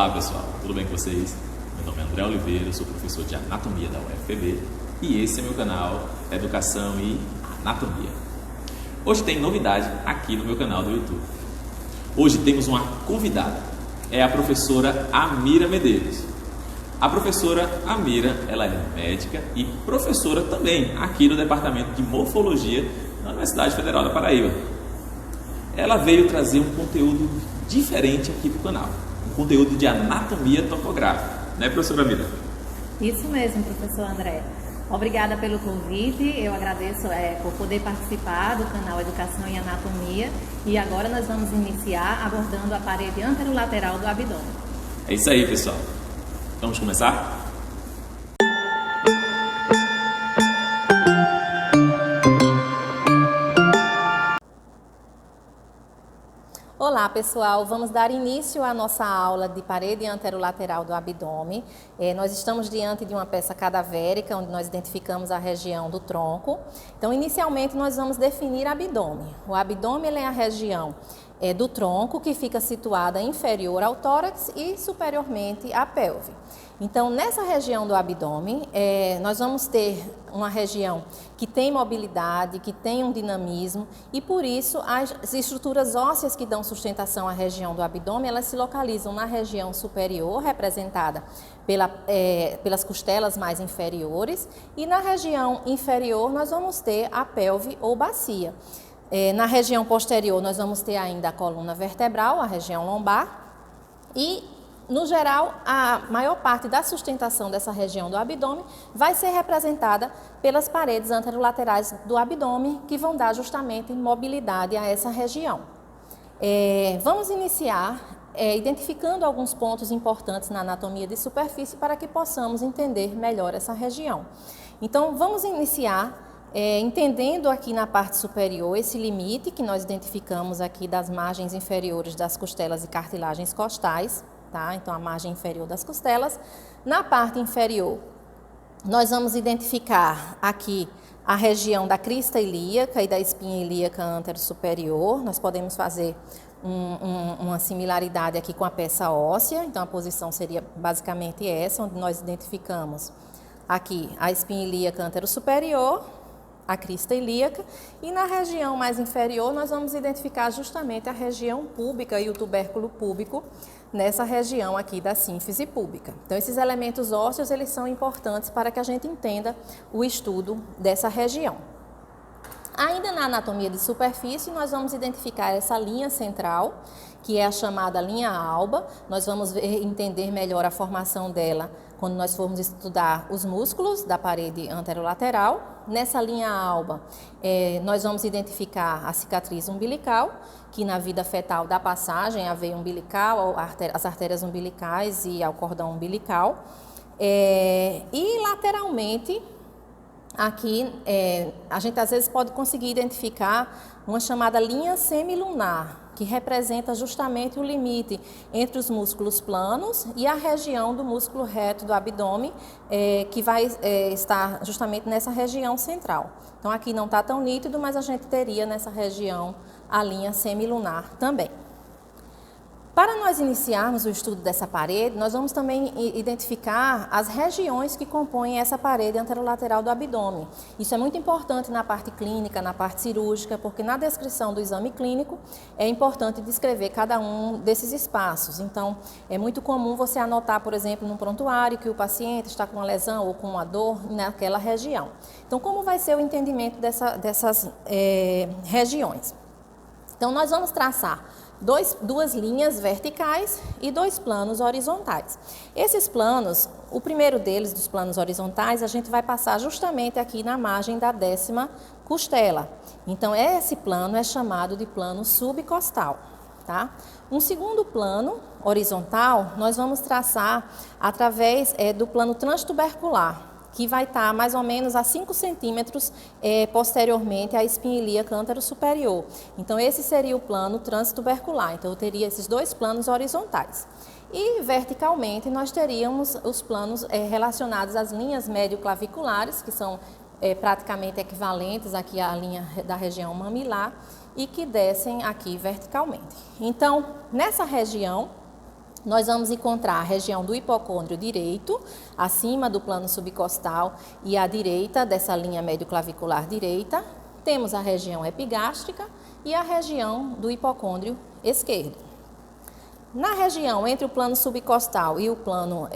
Olá pessoal, tudo bem com vocês? Meu nome é André Oliveira, eu sou professor de Anatomia da UFPB e esse é meu canal Educação e Anatomia. Hoje tem novidade aqui no meu canal do YouTube. Hoje temos uma convidada, é a professora Amira Medeiros. A professora Amira, ela é médica e professora também aqui no Departamento de Morfologia da Universidade Federal da Paraíba. Ela veio trazer um conteúdo diferente aqui para o canal, um conteúdo de anatomia topográfica, né, professora Amira? Isso mesmo, professor André. Obrigada pelo convite, eu agradeço por poder participar do canal Educação e Anatomia e agora nós vamos iniciar abordando a parede anterolateral do abdômen. É isso aí, pessoal. Vamos começar? Olá pessoal, vamos dar início à nossa aula de parede anterolateral do abdômen. Nós estamos diante de uma peça cadavérica, onde nós identificamos a região do tronco. Então, inicialmente, nós vamos definir abdômen. O abdômen ele é a região do tronco que fica situada inferior ao tórax e superiormente à pelve. Então, nessa região do abdômen, nós vamos ter uma região que tem mobilidade, que tem um dinamismo e, por isso, as estruturas ósseas que dão sustentação à região do abdômen, elas se localizam na região superior, representada pelas costelas mais inferiores, e na região inferior nós vamos ter a pelve ou bacia. Na região posterior nós vamos ter ainda a coluna vertebral, a região lombar e, no geral, a maior parte da sustentação dessa região do abdômen vai ser representada pelas paredes anterolaterais do abdômen, que vão dar justamente mobilidade a essa região. Vamos iniciar identificando alguns pontos importantes na anatomia de superfície para que possamos entender melhor essa região. Então, vamos iniciar entendendo aqui na parte superior esse limite que nós identificamos aqui das margens inferiores das costelas e cartilagens costais. Tá? Então, a margem inferior das costelas. Na parte inferior, nós vamos identificar aqui a região da crista ilíaca e da espinha ilíaca antero-superior. Nós podemos fazer uma similaridade aqui com a peça óssea. Então, a posição seria basicamente essa, onde nós identificamos aqui a espinha ilíaca antero-superior, a crista ilíaca, e na região mais inferior nós vamos identificar justamente a região púbica e o tubérculo púbico nessa região aqui da sínfise púbica. Então, esses elementos ósseos, eles são importantes para que a gente entenda o estudo dessa região. Ainda na anatomia de superfície, nós vamos identificar essa linha central, que é a chamada linha alba. Nós vamos entender melhor a formação dela quando nós formos estudar os músculos da parede anterolateral. Nessa linha alba, nós vamos identificar a cicatriz umbilical, que na vida fetal dá passagem à veia umbilical, às artérias umbilicais e ao cordão umbilical. E lateralmente, aqui, a gente às vezes pode conseguir identificar uma chamada linha semilunar, que representa justamente o limite entre os músculos planos e a região do músculo reto do abdômen, que vai estar justamente nessa região central. Então, aqui não está tão nítido, mas a gente teria nessa região a linha semilunar também. Para nós iniciarmos o estudo dessa parede, nós vamos também identificar as regiões que compõem essa parede anterolateral do abdômen. Isso é muito importante na parte clínica, na parte cirúrgica, porque na descrição do exame clínico é importante descrever cada um desses espaços. Então, é muito comum você anotar, por exemplo, num prontuário que o paciente está com uma lesão ou com uma dor naquela região. Então, como vai ser o entendimento dessas regiões? Então, nós vamos traçar duas linhas verticais e dois planos horizontais. Esses planos, o primeiro deles, dos planos horizontais, a gente vai passar justamente aqui na margem da 10ª costela. Então, esse plano é chamado de plano subcostal. Tá? Um segundo plano horizontal, nós vamos traçar através do plano transtubercular, que vai estar mais ou menos a 5 centímetros posteriormente à espinha ilíaca antero-superior. Então, esse seria o plano transtubercular. Então, eu teria esses dois planos horizontais. E, verticalmente, nós teríamos os planos relacionados às linhas médio-claviculares, que são praticamente equivalentes aqui à linha da região mamilar, e que descem aqui verticalmente. Então, nessa região, nós vamos encontrar a região do hipocôndrio direito, acima do plano subcostal e à direita dessa linha médio-clavicular direita. Temos a região epigástrica e a região do hipocôndrio esquerdo. Na região entre o plano subcostal e o plano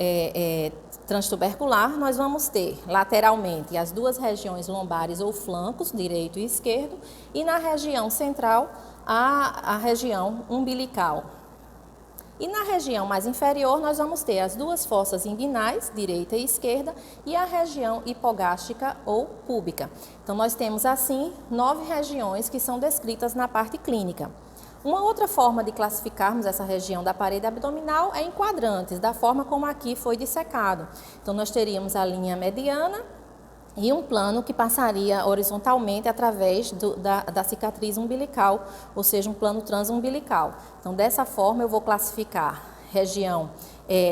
transtubercular, nós vamos ter lateralmente as duas regiões lombares ou flancos, direito e esquerdo, e na região central a região umbilical. E na região mais inferior, nós vamos ter as duas fossas inguinais, direita e esquerda, e a região hipogástrica ou púbica. Então, nós temos, assim, 9 regiões que são descritas na parte clínica. Uma outra forma de classificarmos essa região da parede abdominal é em quadrantes, da forma como aqui foi dissecado. Então, nós teríamos a linha mediana e um plano que passaria horizontalmente através da cicatriz umbilical, ou seja, um plano transumbilical. Então, dessa forma, eu vou classificar região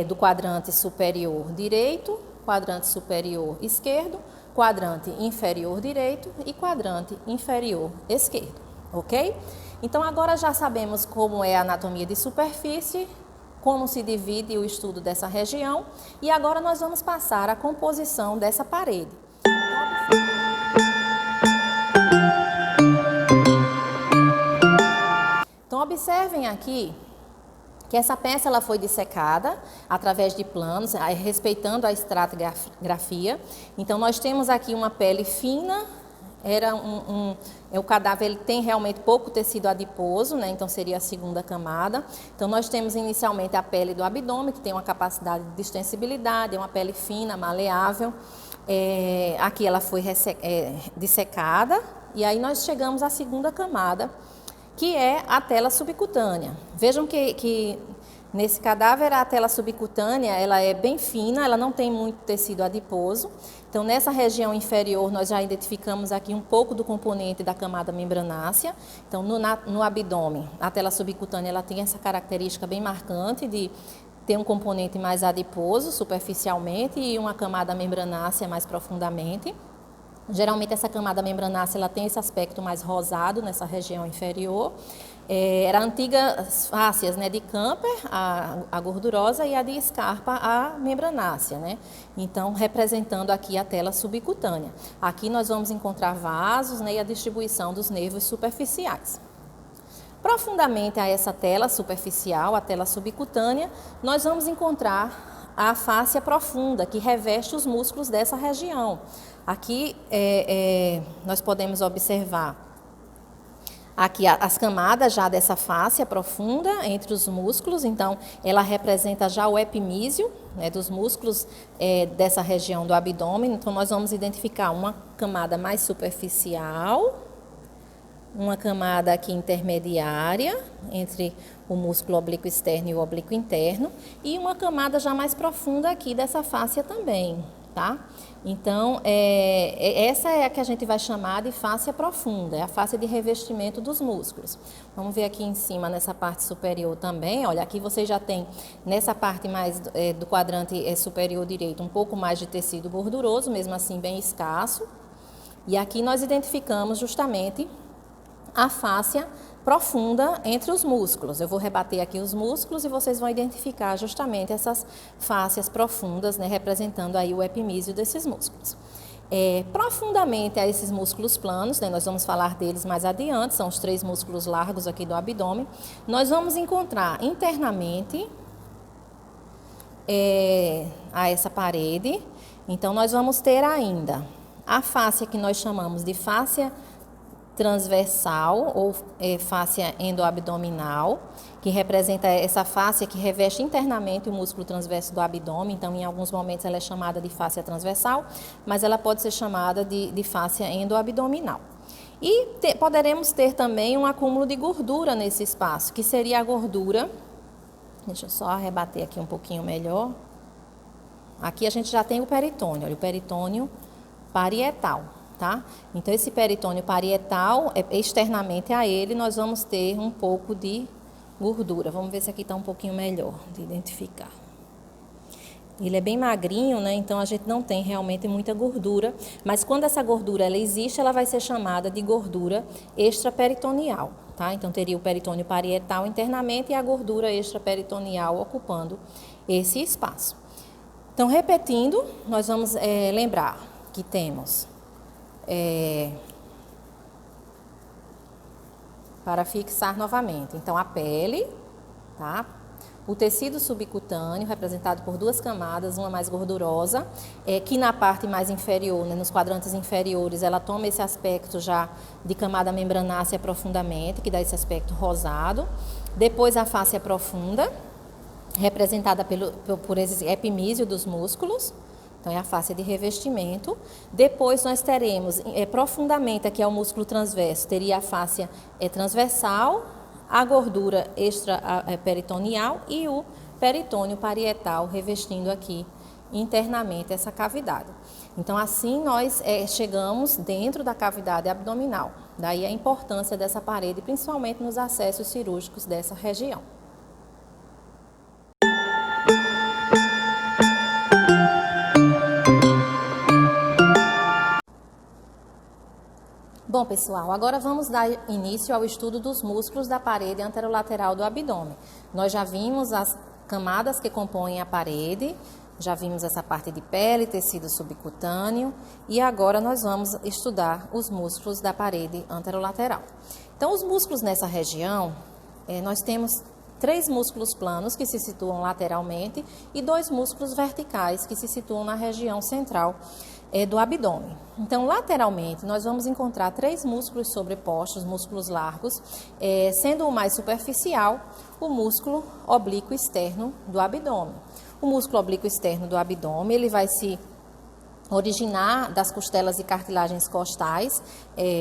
do quadrante superior direito, quadrante superior esquerdo, quadrante inferior direito e quadrante inferior esquerdo, ok? Então, agora já sabemos como é a anatomia de superfície, como se divide o estudo dessa região, e agora nós vamos passar à composição dessa parede. Então, observem aqui que essa peça ela foi dissecada através de planos, respeitando a estratigrafia. Então, nós temos aqui uma pele fina, o cadáver ele tem realmente pouco tecido adiposo, né? Então seria a segunda camada. Então, nós temos inicialmente a pele do abdômen, que tem uma capacidade de distensibilidade, é uma pele fina, maleável. Aqui ela foi dissecada, e aí nós chegamos à segunda camada, que é a tela subcutânea. Vejam que nesse cadáver a tela subcutânea ela é bem fina, ela não tem muito tecido adiposo. Então, nessa região inferior nós já identificamos aqui um pouco do componente da camada membranácea. Então, no abdômen, a tela subcutânea ela tem essa característica bem marcante de ter um componente mais adiposo superficialmente e uma camada membranácea mais profundamente. Geralmente essa camada membranácea ela tem esse aspecto mais rosado nessa região inferior. Era a antiga fáscias, né, de Camper, a gordurosa, e a de Scarpa, a membranácea, né? Então, representando aqui a tela subcutânea. Aqui nós vamos encontrar vasos, né, e a distribuição dos nervos superficiais. Profundamente a essa tela superficial, a tela subcutânea, nós vamos encontrar a fáscia profunda, que reveste os músculos dessa região. Aqui nós podemos observar aqui as camadas já dessa fáscia profunda entre os músculos. Então, ela representa já o epimísio, né, dos músculos dessa região do abdômen. Então, nós vamos identificar uma camada mais superficial, uma camada aqui intermediária entre o músculo oblíquo externo e o oblíquo interno, e uma camada já mais profunda aqui dessa fáscia também, tá? Então, essa é a que a gente vai chamar de fáscia profunda, é a fáscia de revestimento dos músculos. Vamos ver aqui em cima, nessa parte superior também. Olha, aqui você já tem, nessa parte mais do quadrante superior direito, um pouco mais de tecido gorduroso, mesmo assim bem escasso. E aqui nós identificamos justamente a fáscia profunda entre os músculos. Eu vou rebater aqui os músculos e vocês vão identificar justamente essas fáscias profundas, né, representando aí o epimísio desses músculos. Profundamente a esses músculos planos, né, nós vamos falar deles mais adiante, são os 3 músculos largos aqui do abdômen. Nós vamos encontrar internamente a essa parede. Então, nós vamos ter ainda a fáscia que nós chamamos de fáscia transversal ou fáscia endoabdominal, que representa essa fáscia que reveste internamente o músculo transverso do abdômen. Então, em alguns momentos ela é chamada de fáscia transversal, mas ela pode ser chamada de fáscia endoabdominal. E poderemos ter também um acúmulo de gordura nesse espaço, que seria a gordura. Deixa eu só arrebater aqui um pouquinho melhor. Aqui a gente já tem o peritônio, olha, o peritônio parietal. Tá? Então, esse peritônio parietal, externamente a ele, nós vamos ter um pouco de gordura. Vamos ver se aqui está um pouquinho melhor de identificar. Ele é bem magrinho, né? Então a gente não tem realmente muita gordura, mas quando essa gordura ela existe, ela vai ser chamada de gordura extraperitoneal, tá? Então teria o peritônio parietal internamente e a gordura extraperitoneal ocupando esse espaço. Então, repetindo, nós vamos lembrar que temos, para fixar novamente, então a pele, tá? O tecido subcutâneo, representado por duas camadas, uma mais gordurosa, que na parte mais inferior, né, nos quadrantes inferiores, ela toma esse aspecto já de camada membranácea profundamente, que dá esse aspecto rosado. Depois a face profunda, representada por esse epimísio dos músculos, então é a face de revestimento. Depois nós teremos profundamente, aqui é o músculo transverso, teria a face transversal, a gordura extraperitoneal e o peritônio parietal revestindo aqui internamente essa cavidade. Então assim nós chegamos dentro da cavidade abdominal. Daí a importância dessa parede, principalmente nos acessos cirúrgicos dessa região. Bom, pessoal, agora vamos dar início ao estudo dos músculos da parede anterolateral do abdômen. Nós já vimos as camadas que compõem a parede, já vimos essa parte de pele, tecido subcutâneo e agora nós vamos estudar os músculos da parede anterolateral. Então, os músculos nessa região, nós temos 3 músculos planos que se situam lateralmente e 2 músculos verticais que se situam na região central do abdômen. Então, lateralmente, nós vamos encontrar 3 músculos sobrepostos, músculos largos, sendo o mais superficial o músculo oblíquo externo do abdômen. O músculo oblíquo externo do abdômen, ele vai se originar das costelas e cartilagens costais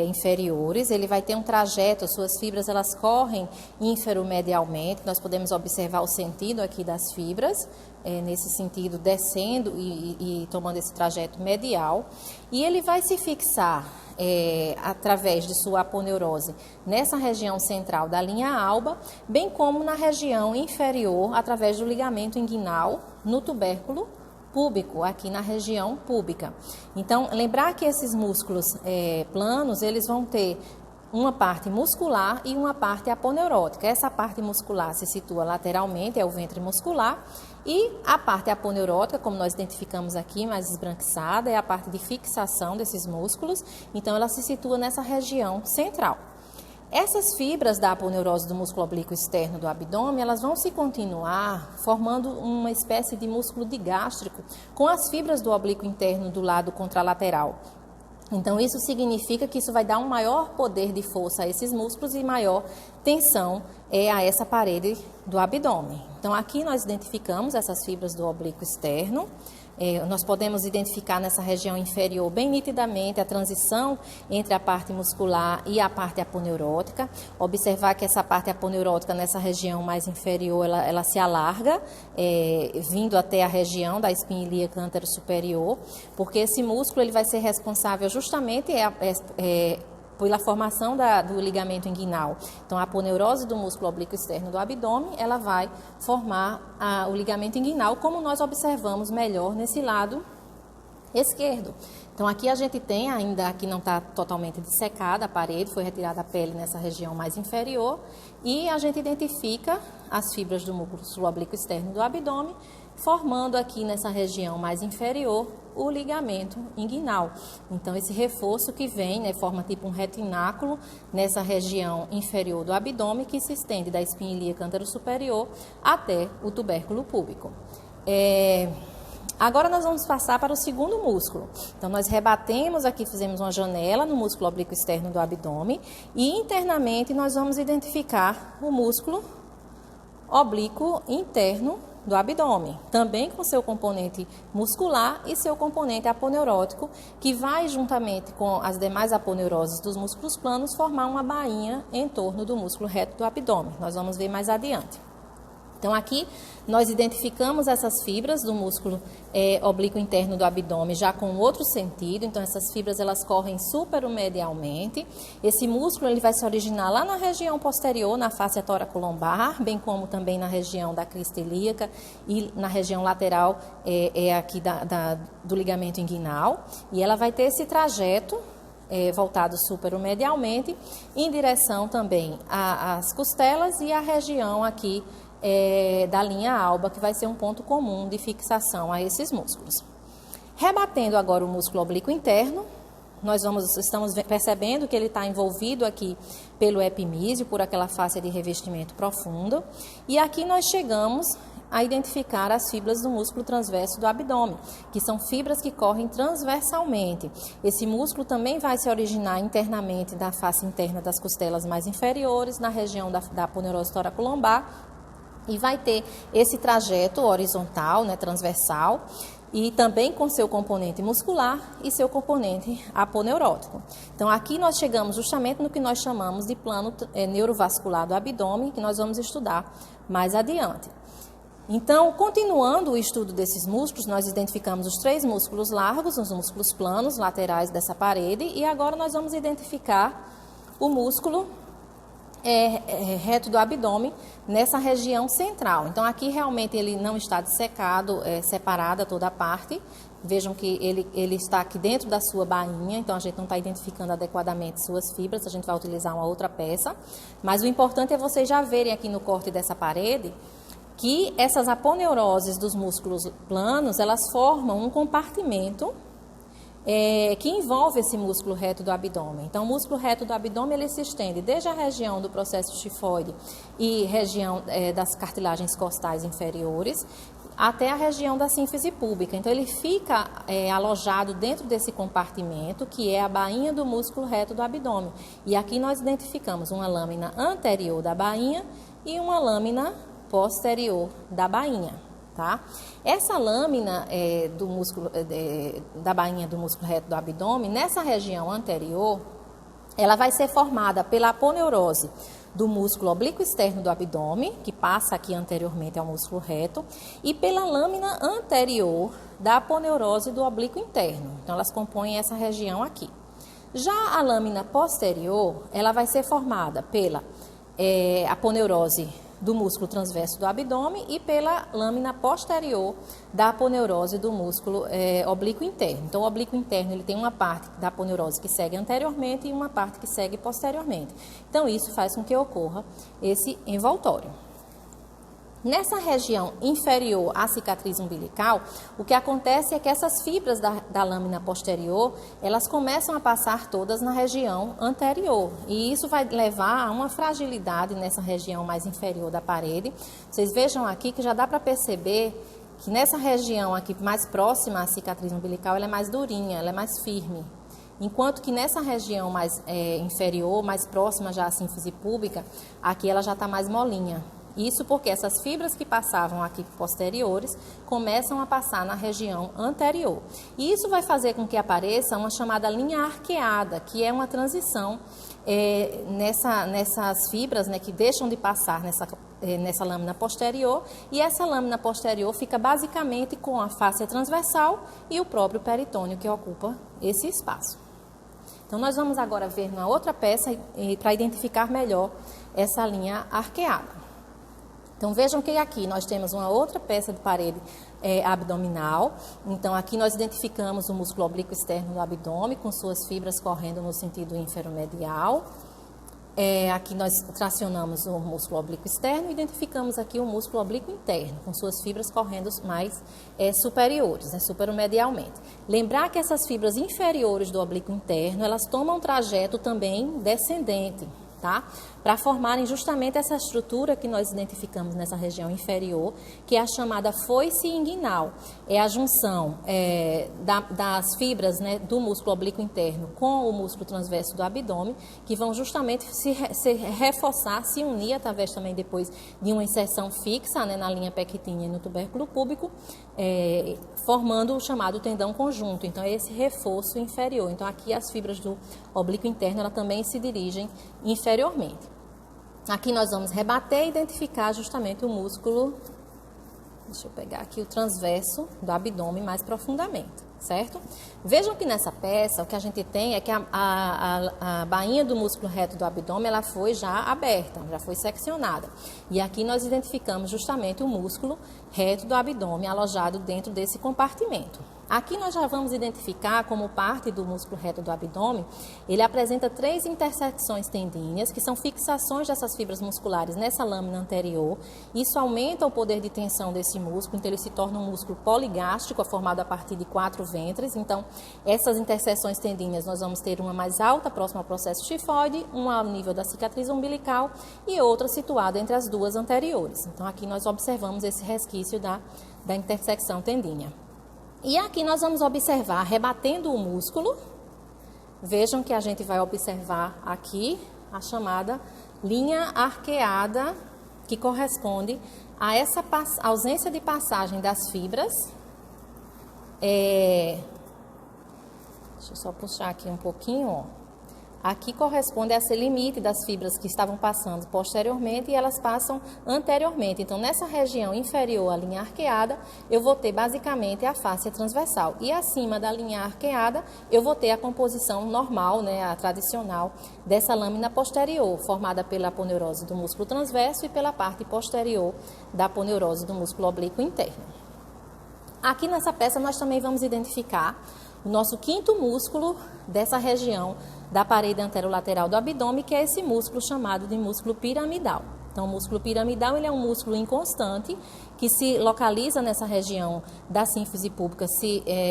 inferiores, ele vai ter um trajeto, as suas fibras elas correm inferomedialmente, nós podemos observar o sentido aqui das fibras, nesse sentido descendo e tomando esse trajeto medial, e ele vai se fixar através de sua aponeurose nessa região central da linha alba, bem como na região inferior através do ligamento inguinal no tubérculo púbico, aqui na região púbica. Então, lembrar que esses músculos planos, eles vão ter uma parte muscular e uma parte aponeurótica. Essa parte muscular se situa lateralmente, é o ventre muscular, e a parte aponeurótica, como nós identificamos aqui, mais esbranquiçada, é a parte de fixação desses músculos, então ela se situa nessa região central. Essas fibras da aponeurose do músculo oblíquo externo do abdômen, elas vão se continuar formando uma espécie de músculo digástrico com as fibras do oblíquo interno do lado contralateral. Então, isso significa que isso vai dar um maior poder de força a esses músculos e maior tensão a essa parede do abdômen. Então, aqui nós identificamos essas fibras do oblíquo externo. Nós podemos identificar nessa região inferior bem nitidamente a transição entre a parte muscular e a parte aponeurótica. Observar que essa parte aponeurótica nessa região mais inferior, ela se alarga, vindo até a região da espinha ilíaca antero-superior, porque esse músculo ele vai ser responsável justamente pela formação do ligamento inguinal. Então, a aponeurose do músculo oblíquo externo do abdômen, ela vai formar o ligamento inguinal, como nós observamos melhor nesse lado esquerdo. Então, aqui a gente tem ainda, aqui não está totalmente dissecada a parede, foi retirada a pele nessa região mais inferior, e a gente identifica as fibras do músculo oblíquo externo do abdômen, formando aqui nessa região mais inferior o ligamento inguinal. Então, esse reforço que vem, forma tipo um retináculo nessa região inferior do abdômen, que se estende da espinha ilíaca antero-superior até o tubérculo púbico. Agora nós vamos passar para o segundo músculo. Então, nós rebatemos aqui, fizemos uma janela no músculo oblíquo externo do abdômen e internamente nós vamos identificar o músculo oblíquo interno do abdômen, também com seu componente muscular e seu componente aponeurótico, que vai juntamente com as demais aponeuroses dos músculos planos formar uma bainha em torno do músculo reto do abdômen. Nós vamos ver mais adiante. Então, aqui nós identificamos essas fibras do músculo oblíquo interno do abdômen já com outro sentido. Então, essas fibras elas correm superomedialmente. Esse músculo ele vai se originar lá na região posterior, na face toracolombar, bem como também na região da crista ilíaca e na região lateral aqui do ligamento inguinal. E ela vai ter esse trajeto voltado superomedialmente em direção também às costelas e à região aqui da linha alba, que vai ser um ponto comum de fixação a esses músculos. Rebatendo agora o músculo oblíquo interno, nós estamos percebendo que ele está envolvido aqui pelo epimísio, por aquela face de revestimento profundo, e aqui nós chegamos a identificar as fibras do músculo transverso do abdômen, que são fibras que correm transversalmente. Esse músculo também vai se originar internamente da face interna das costelas mais inferiores, na região da aponeurose toracolombar, e vai ter esse trajeto horizontal, transversal, e também com seu componente muscular e seu componente aponeurótico. Então, aqui nós chegamos justamente no que nós chamamos de plano neurovascular do abdômen, que nós vamos estudar mais adiante. Então, continuando o estudo desses músculos, nós identificamos os 3 músculos largos, os músculos planos laterais dessa parede, e agora nós vamos identificar o músculo reto do abdômen nessa região central. Então, aqui realmente ele não está dissecado, separada toda a parte. Vejam que ele está aqui dentro da sua bainha, então a gente não está identificando adequadamente suas fibras, a gente vai utilizar uma outra peça. Mas o importante é vocês já verem aqui no corte dessa parede que essas aponeuroses dos músculos planos, elas formam um compartimento que envolve esse músculo reto do abdômen. Então, o músculo reto do abdômen ele se estende desde a região do processo tifoide e região das cartilagens costais inferiores até a região da sínfise púbica. Então, ele fica alojado dentro desse compartimento, que é a bainha do músculo reto do abdômen. E aqui nós identificamos uma lâmina anterior da bainha e uma lâmina posterior da bainha. Tá? Essa lâmina do músculo, da bainha do músculo reto do abdômen, nessa região anterior, ela vai ser formada pela aponeurose do músculo oblíquo externo do abdômen, que passa aqui anteriormente ao músculo reto, e pela lâmina anterior da aponeurose do oblíquo interno. Então, elas compõem essa região aqui. Já a lâmina posterior, ela vai ser formada pela aponeurose do músculo transverso do abdômen e pela lâmina posterior da aponeurose do músculo oblíquo interno. Então, o oblíquo interno ele tem uma parte da aponeurose que segue anteriormente e uma parte que segue posteriormente. Então, isso faz com que ocorra esse envoltório. Nessa região inferior à cicatriz umbilical, o que acontece é que essas fibras da lâmina posterior, elas começam a passar todas na região anterior. E isso vai levar a uma fragilidade nessa região mais inferior da parede. Vocês vejam aqui que já dá para perceber que nessa região aqui mais próxima à cicatriz umbilical, ela é mais durinha, ela é mais firme. Enquanto que nessa região mais inferior, mais próxima já à sínfise púbica, aqui ela já está mais molinha. Isso porque essas fibras que passavam aqui posteriores começam a passar na região anterior. E isso vai fazer com que apareça uma chamada linha arqueada, que é uma transição nessas fibras que deixam de passar nessa lâmina posterior. E essa lâmina posterior fica basicamente com a fáscia transversal e o próprio peritônio que ocupa esse espaço. Então, nós vamos agora ver na outra peça para identificar melhor essa linha arqueada. Então, vejam que aqui nós temos uma outra peça de parede abdominal. Então, aqui nós identificamos o músculo oblíquo externo do abdômen, com suas fibras correndo no sentido inferomedial. Aqui nós tracionamos o músculo oblíquo externo e identificamos aqui o músculo oblíquo interno, com suas fibras correndo mais superiores, superomedialmente. Lembrar que essas fibras inferiores do oblíquo interno, elas tomam um trajeto também descendente, tá? Para formarem justamente essa estrutura que nós identificamos nessa região inferior, que é a chamada foice inguinal. É a junção das fibras do músculo oblíquo interno com o músculo transverso do abdômen, que vão justamente se reforçar, se unir através também depois de uma inserção fixa na linha pectínea e no tubérculo púbico, formando o chamado tendão conjunto. Então, é esse reforço inferior. Então, aqui as fibras do oblíquo interno, ela também se dirigem inferiormente. Aqui nós vamos rebater e identificar justamente o músculo, deixa eu pegar aqui o transverso do abdômen mais profundamente, certo? Vejam que nessa peça o que a gente tem é que a bainha do músculo reto do abdômen ela foi já aberta, já foi seccionada. E aqui nós identificamos justamente o músculo reto do abdômen alojado dentro desse compartimento. Aqui nós já vamos identificar como parte do músculo reto do abdômen, ele apresenta 3 intersecções tendíneas, que são fixações dessas fibras musculares nessa lâmina anterior. Isso aumenta o poder de tensão desse músculo, então ele se torna um músculo poligástrico, formado a partir de 4 ventres. Então, essas interseções tendíneas, nós vamos ter uma mais alta, próxima ao processo tifoide, uma ao nível da cicatriz umbilical e outra situada entre as duas anteriores. Então, aqui nós observamos esse resquício da intersecção tendínea. E aqui nós vamos observar, rebatendo o músculo, vejam que a gente vai observar aqui a chamada linha arqueada, que corresponde a essa ausência de passagem das fibras. Deixa eu só puxar aqui um pouquinho, ó. Aqui corresponde a esse limite das fibras que estavam passando posteriormente e elas passam anteriormente. Então, nessa região inferior à linha arqueada, eu vou ter basicamente a fáscia transversal. E acima da linha arqueada, eu vou ter a composição normal, né, a tradicional, dessa lâmina posterior, formada pela aponeurose do músculo transverso e pela parte posterior da aponeurose do músculo oblíquo interno. Aqui nessa peça, nós também vamos identificar o nosso quinto músculo dessa região da parede anterolateral do abdômen, que é esse músculo chamado de músculo piramidal. Então, o músculo piramidal ele é um músculo inconstante que se localiza nessa região da sínfise púbica,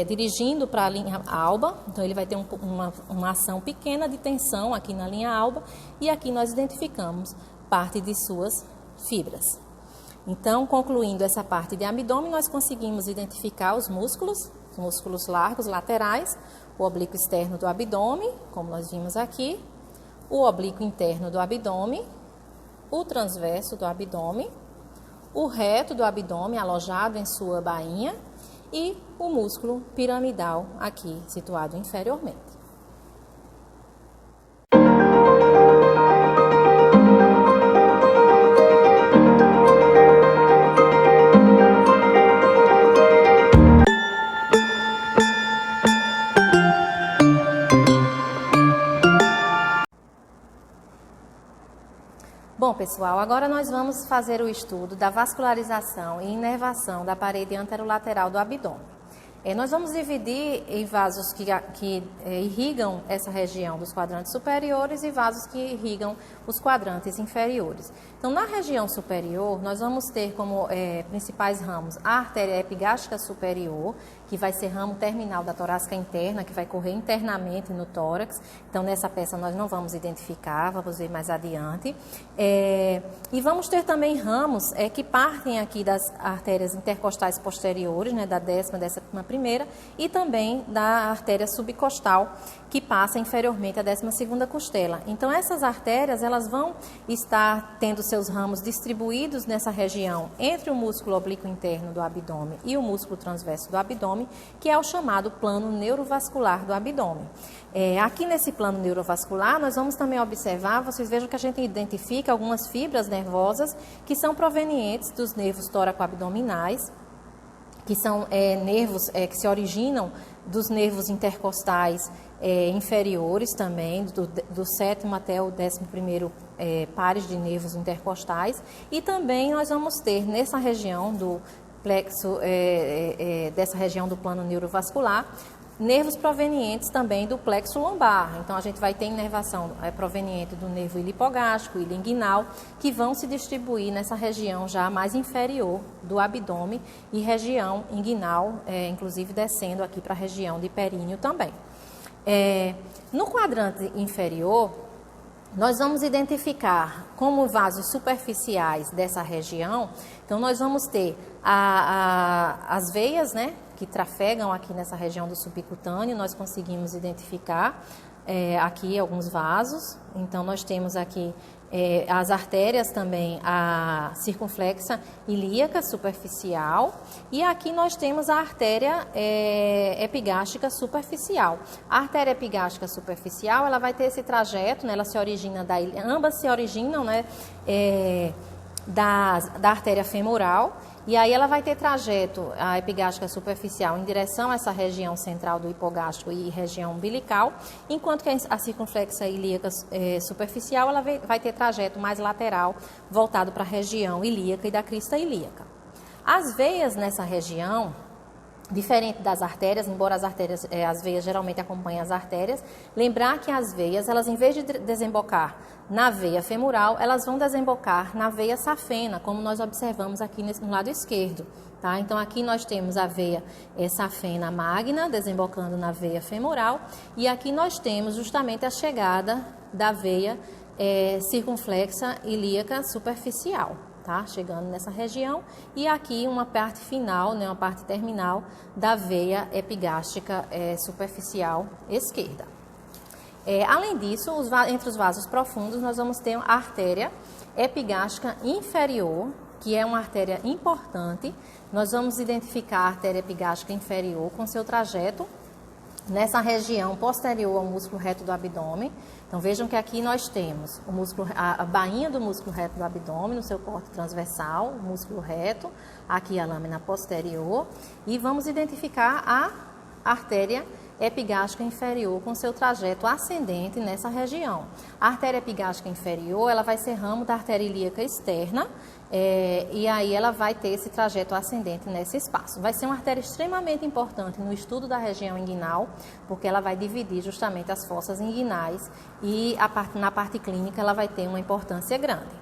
dirigindo para a linha alba. Então, ele vai ter uma ação pequena de tensão aqui na linha alba e aqui nós identificamos parte de suas fibras. Então, concluindo essa parte de abdômen, nós conseguimos identificar os músculos largos laterais, o oblíquo externo do abdômen, como nós vimos aqui, o oblíquo interno do abdômen, o transverso do abdômen, o reto do abdômen alojado em sua bainha e o músculo piramidal aqui situado inferiormente. Bom, pessoal, agora nós vamos fazer o estudo da vascularização e inervação da parede anterolateral do abdômen. Nós vamos dividir em vasos que irrigam essa região dos quadrantes superiores e vasos que irrigam os quadrantes inferiores. Então, na região superior, nós vamos ter como principais ramos a artéria epigástrica superior, que vai ser ramo terminal da torácica interna, que vai correr internamente no tórax. Então, nessa peça nós não vamos identificar, vamos ver mais adiante. E vamos ter também ramos que partem aqui das artérias intercostais posteriores, né, da 11ª e também da artéria subcostal, que passa inferiormente à 12ª costela. Então, essas artérias elas vão estar tendo seus ramos distribuídos nessa região entre o músculo oblíquo interno do abdômen e o músculo transverso do abdômen, que é o chamado plano neurovascular do abdômen. Aqui nesse plano neurovascular, nós vamos também observar, vocês vejam que a gente identifica algumas fibras nervosas que são provenientes dos nervos tóraco-abdominais, que são nervos que se originam dos nervos intercostais inferiores também, do 7º até o 11º pares de nervos intercostais. E também nós vamos ter nessa região do plexo, dessa região do plano neurovascular, nervos provenientes também do plexo lombar. Então, a gente vai ter inervação proveniente do nervo ilipogástrico e linguinal, que vão se distribuir nessa região já mais inferior do abdômen e região inguinal, inclusive descendo aqui para a região de períneo também. No quadrante inferior, nós vamos identificar como vasos superficiais dessa região. Então, nós vamos ter as veias, né, que trafegam aqui nessa região do subcutâneo, nós conseguimos identificar aqui alguns vasos. Então, nós temos aqui as artérias também, a circunflexa ilíaca superficial, e aqui nós temos a artéria epigástrica superficial. A artéria epigástrica superficial, ela vai ter esse trajeto, né, ela se origina ambas se originam, né, da artéria femoral, e aí ela vai ter trajeto, a epigástrica superficial, em direção a essa região central do hipogástrico e região umbilical, enquanto que a circunflexa ilíaca superficial, ela vai ter trajeto mais lateral, voltado para a região ilíaca e da crista ilíaca. As veias nessa região, diferente das artérias, embora as veias geralmente acompanhem as artérias, lembrar que as veias, elas em vez de desembocar na veia femoral, elas vão desembocar na veia safena, como nós observamos aqui no lado esquerdo. Tá? Então, aqui nós temos a veia safena magna, desembocando na veia femoral, e aqui nós temos justamente a chegada da veia circunflexa ilíaca superficial. Tá? Chegando nessa região, e aqui uma parte final, né, uma parte terminal da veia epigástrica superficial esquerda. Além disso, entre os vasos profundos, nós vamos ter a artéria epigástrica inferior, que é uma artéria importante. Nós vamos identificar a artéria epigástrica inferior com seu trajeto nessa região posterior ao músculo reto do abdômen. Então, vejam que aqui nós temos o músculo, a bainha do músculo reto do abdômen, no seu corte transversal, o músculo reto, aqui a lâmina posterior, e vamos identificar a artéria epigástrica inferior com seu trajeto ascendente nessa região. A artéria epigástrica inferior, ela vai ser ramo da artéria ilíaca externa, e aí ela vai ter esse trajeto ascendente nesse espaço. Vai ser uma artéria extremamente importante no estudo da região inguinal, porque ela vai dividir justamente as fossas inguinais, e na parte clínica ela vai ter uma importância grande.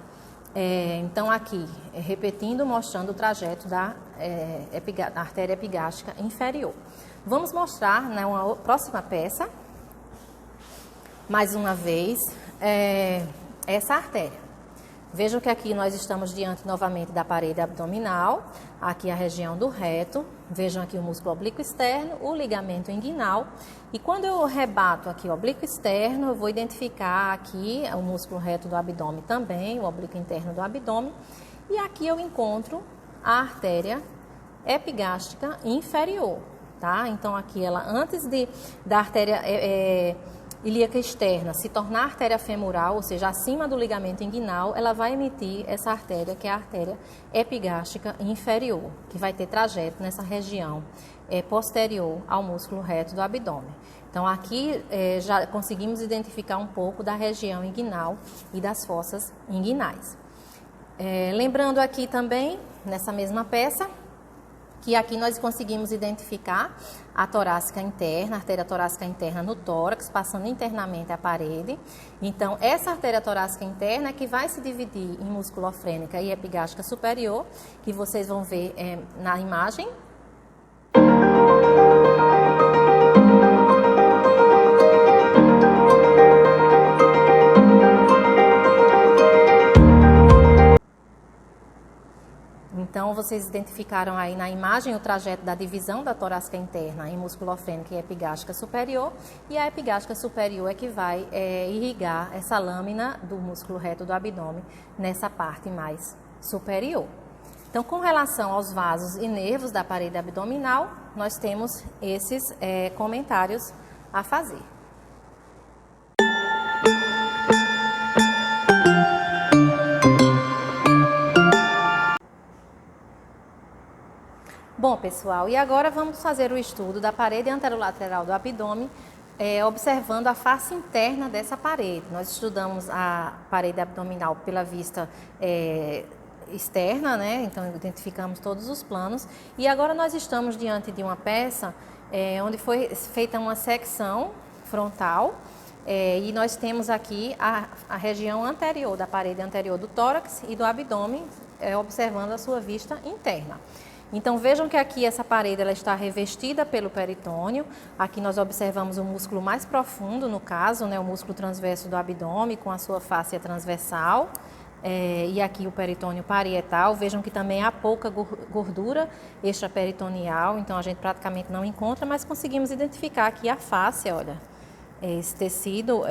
Então aqui, repetindo, mostrando o trajeto da artéria epigástrica inferior. Vamos mostrar, né, uma próxima peça, mais uma vez, essa artéria. Vejam que aqui nós estamos diante novamente da parede abdominal, aqui a região do reto, vejam aqui o músculo oblíquo externo, o ligamento inguinal, e quando eu rebato aqui o oblíquo externo, eu vou identificar aqui o músculo reto do abdômen também, o oblíquo interno do abdômen, e aqui eu encontro a artéria epigástrica inferior, tá? Então aqui ela, antes da artéria ilíaca externa se tornar artéria femoral, ou seja, acima do ligamento inguinal, ela vai emitir essa artéria, que é a artéria epigástrica inferior, que vai ter trajeto nessa região posterior ao músculo reto do abdômen. Então, aqui já conseguimos identificar um pouco da região inguinal e das fossas inguinais. Lembrando aqui também, nessa mesma peça, que aqui nós conseguimos identificar a torácica interna, a artéria torácica interna no tórax, passando internamente a parede. Então, essa artéria torácica interna é que vai se dividir em musculofrênica e epigástrica superior, que vocês vão ver na imagem. Então, vocês identificaram aí na imagem o trajeto da divisão da torácica interna em musculofrênica e epigástrica superior, e a epigástrica superior é que vai irrigar essa lâmina do músculo reto do abdômen nessa parte mais superior. Então, com relação aos vasos e nervos da parede abdominal, nós temos esses comentários a fazer. Bom, pessoal, e agora vamos fazer o estudo da parede anterolateral do abdômen, observando a face interna dessa parede. Nós estudamos a parede abdominal pela vista externa, né? Então identificamos todos os planos, e agora nós estamos diante de uma peça onde foi feita uma secção frontal, e nós temos aqui a região anterior da parede anterior do tórax e do abdômen, observando a sua vista interna. Então, vejam que aqui essa parede ela está revestida pelo peritônio. Aqui nós observamos o músculo mais profundo, no caso, né, o músculo transverso do abdômen com a sua fáscia transversal. E aqui o peritônio parietal. Vejam que também há pouca gordura extraperitoneal, então a gente praticamente não encontra, mas conseguimos identificar aqui a fáscia, olha, esse tecido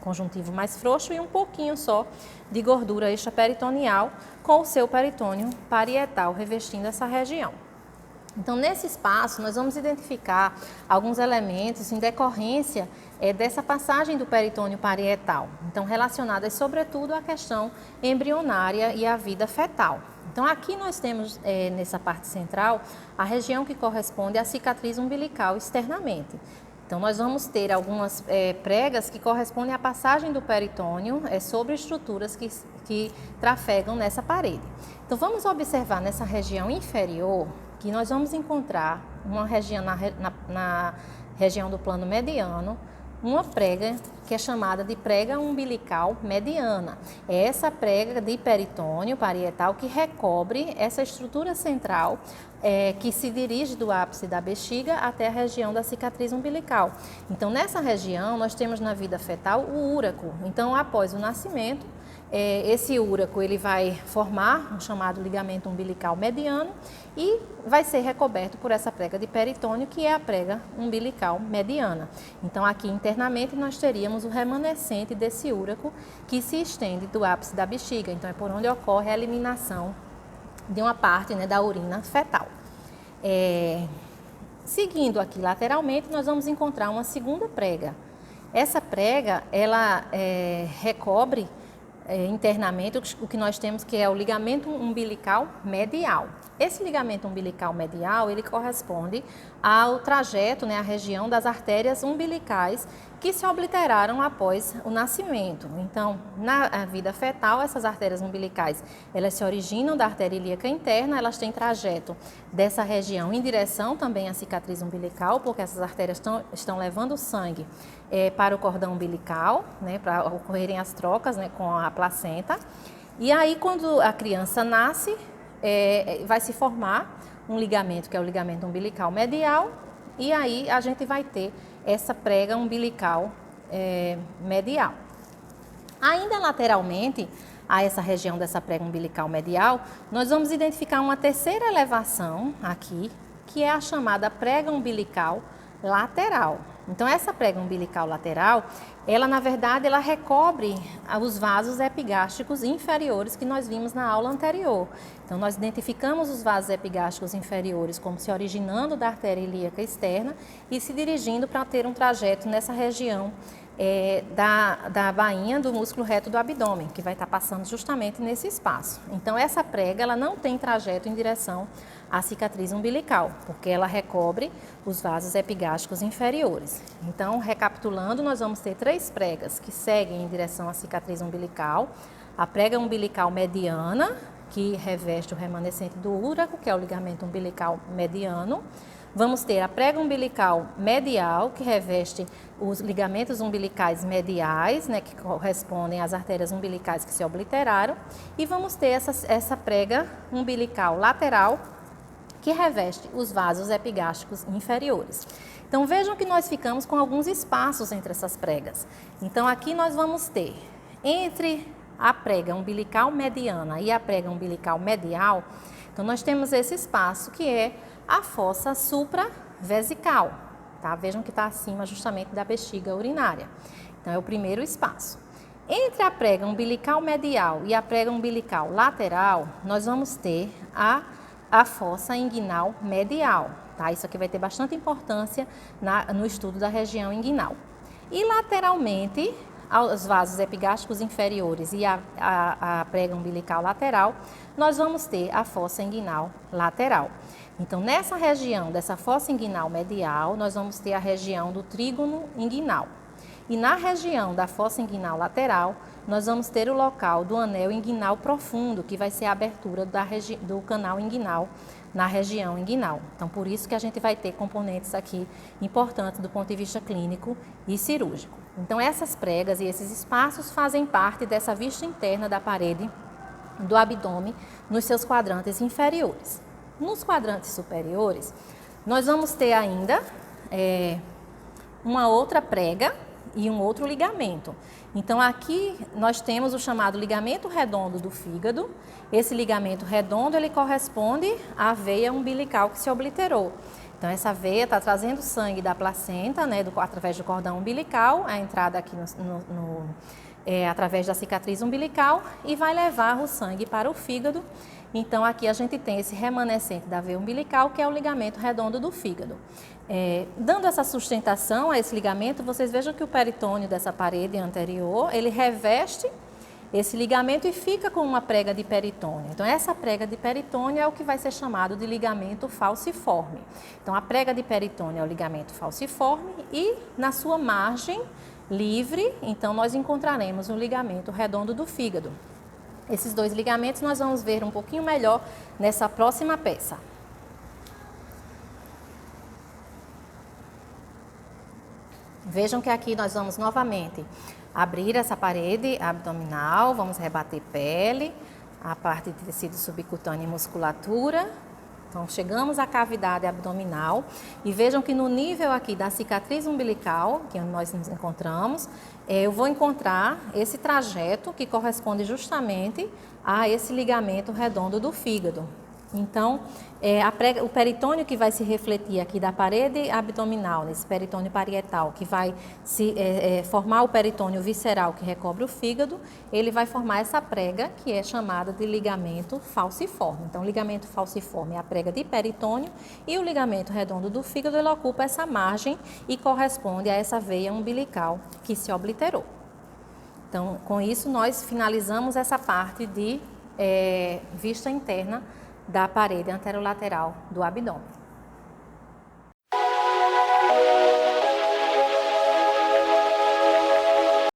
conjuntivo mais frouxo e um pouquinho só de gordura extraperitoneal com o seu peritônio parietal revestindo essa região. Então, nesse espaço, nós vamos identificar alguns elementos em decorrência dessa passagem do peritônio parietal, então relacionadas sobretudo à questão embrionária e à vida fetal. Então, aqui nós temos, nessa parte central, a região que corresponde à cicatriz umbilical externamente. Então, nós vamos ter algumas pregas que correspondem à passagem do peritônio sobre estruturas que trafegam nessa parede. Então, vamos observar nessa região inferior que nós vamos encontrar uma região na região do plano mediano, uma prega que é chamada de prega umbilical mediana. É essa prega de peritônio parietal que recobre essa estrutura central que se dirige do ápice da bexiga até a região da cicatriz umbilical. Então, nessa região, nós temos na vida fetal o úraco. Então, após o nascimento, esse úraco ele vai formar um chamado ligamento umbilical mediano e vai ser recoberto por essa prega de peritônio, que é a prega umbilical mediana. Então, aqui internamente nós teríamos o remanescente desse úraco que se estende do ápice da bexiga. Então, é por onde ocorre a eliminação de uma parte, né, da urina fetal. Seguindo aqui lateralmente, nós vamos encontrar uma segunda prega. Essa prega, ela recobre internamente o que nós temos que é o ligamento umbilical medial. Esse ligamento umbilical medial, ele corresponde ao trajeto, né, à região das artérias umbilicais que se obliteraram após o nascimento. Então, na vida fetal, essas artérias umbilicais, elas se originam da artéria ilíaca interna, elas têm trajeto dessa região em direção também à cicatriz umbilical, porque essas artérias estão levando sangue para o cordão umbilical, né, para ocorrerem as trocas, né, com a placenta. E aí, quando a criança nasce, vai se formar um ligamento, que é o ligamento umbilical medial, e aí a gente vai ter essa prega umbilical medial. Ainda lateralmente a essa região dessa prega umbilical medial, nós vamos identificar uma terceira elevação aqui, que é a chamada prega umbilical lateral. Então, essa prega umbilical lateral, ela na verdade, ela recobre os vasos epigástricos inferiores que nós vimos na aula anterior. Então, nós identificamos os vasos epigástricos inferiores como se originando da artéria ilíaca externa e se dirigindo para ter um trajeto nessa região da bainha do músculo reto do abdômen, que vai estar passando justamente nesse espaço. Então, essa prega, ela não tem trajeto em direção à cicatriz umbilical, porque ela recobre os vasos epigástricos inferiores. Então, recapitulando, nós vamos ter 3 pregas que seguem em direção à cicatriz umbilical. A prega umbilical mediana, que reveste o remanescente do úraco, que é o ligamento umbilical mediano. Vamos ter a prega umbilical medial, que reveste os ligamentos umbilicais mediais, né, que correspondem às artérias umbilicais que se obliteraram. E vamos ter essa prega umbilical lateral, que reveste os vasos epigástricos inferiores. Então, vejam que nós ficamos com alguns espaços entre essas pregas. Então, aqui nós vamos ter, entre a prega umbilical mediana e a prega umbilical medial, então nós temos esse espaço que é a fossa supravesical, tá? Vejam que está acima justamente da bexiga urinária. Então, é o primeiro espaço. Entre a prega umbilical medial e a prega umbilical lateral, nós vamos ter a fossa inguinal medial, tá? Isso aqui vai ter bastante importância no estudo da região inguinal. E lateralmente, aos vasos epigástricos inferiores e a prega umbilical lateral, nós vamos ter a fossa inguinal lateral. Então, nessa região dessa fossa inguinal medial, nós vamos ter a região do trígono inguinal. E na região da fossa inguinal lateral, nós vamos ter o local do anel inguinal profundo, que vai ser a abertura do canal inguinal na região inguinal. Então, por isso que a gente vai ter componentes aqui importantes do ponto de vista clínico e cirúrgico. Então, essas pregas e esses espaços fazem parte dessa vista interna da parede do abdômen nos seus quadrantes inferiores. Nos quadrantes superiores, nós vamos ter ainda uma outra prega e um outro ligamento. Então, aqui nós temos o chamado ligamento redondo do fígado. Esse ligamento redondo, ele corresponde à veia umbilical que se obliterou. Então, essa veia está trazendo sangue da placenta, né, através do cordão umbilical, a entrada aqui através da cicatriz umbilical e vai levar o sangue para o fígado. Então, aqui a gente tem esse remanescente da veia umbilical, que é o ligamento redondo do fígado. Dando essa sustentação a esse ligamento, vocês vejam que o peritônio dessa parede anterior, ele reveste esse ligamento e fica com uma prega de peritônio. Então, essa prega de peritônio é o que vai ser chamado de ligamento falciforme. Então, a prega de peritônio é o ligamento falciforme e na sua margem livre, então, nós encontraremos o ligamento redondo do fígado. Esses dois ligamentos nós vamos ver um pouquinho melhor nessa próxima peça. Vejam que aqui nós vamos novamente abrir essa parede abdominal, vamos rebater pele, a parte de tecido subcutâneo e musculatura. Então, chegamos à cavidade abdominal e vejam que no nível aqui da cicatriz umbilical, que nós nos encontramos, eu vou encontrar esse trajeto que corresponde justamente a esse ligamento redondo do fígado. Então, o peritônio que vai se refletir aqui da parede abdominal, nesse peritônio parietal, que vai formar o peritônio visceral que recobre o fígado, ele vai formar essa prega que é chamada de ligamento falciforme. Então, o ligamento falciforme é a prega de peritônio e o ligamento redondo do fígado, ele ocupa essa margem e corresponde a essa veia umbilical que se obliterou. Então, com isso, nós finalizamos essa parte de vista interna da parede anterolateral do abdômen.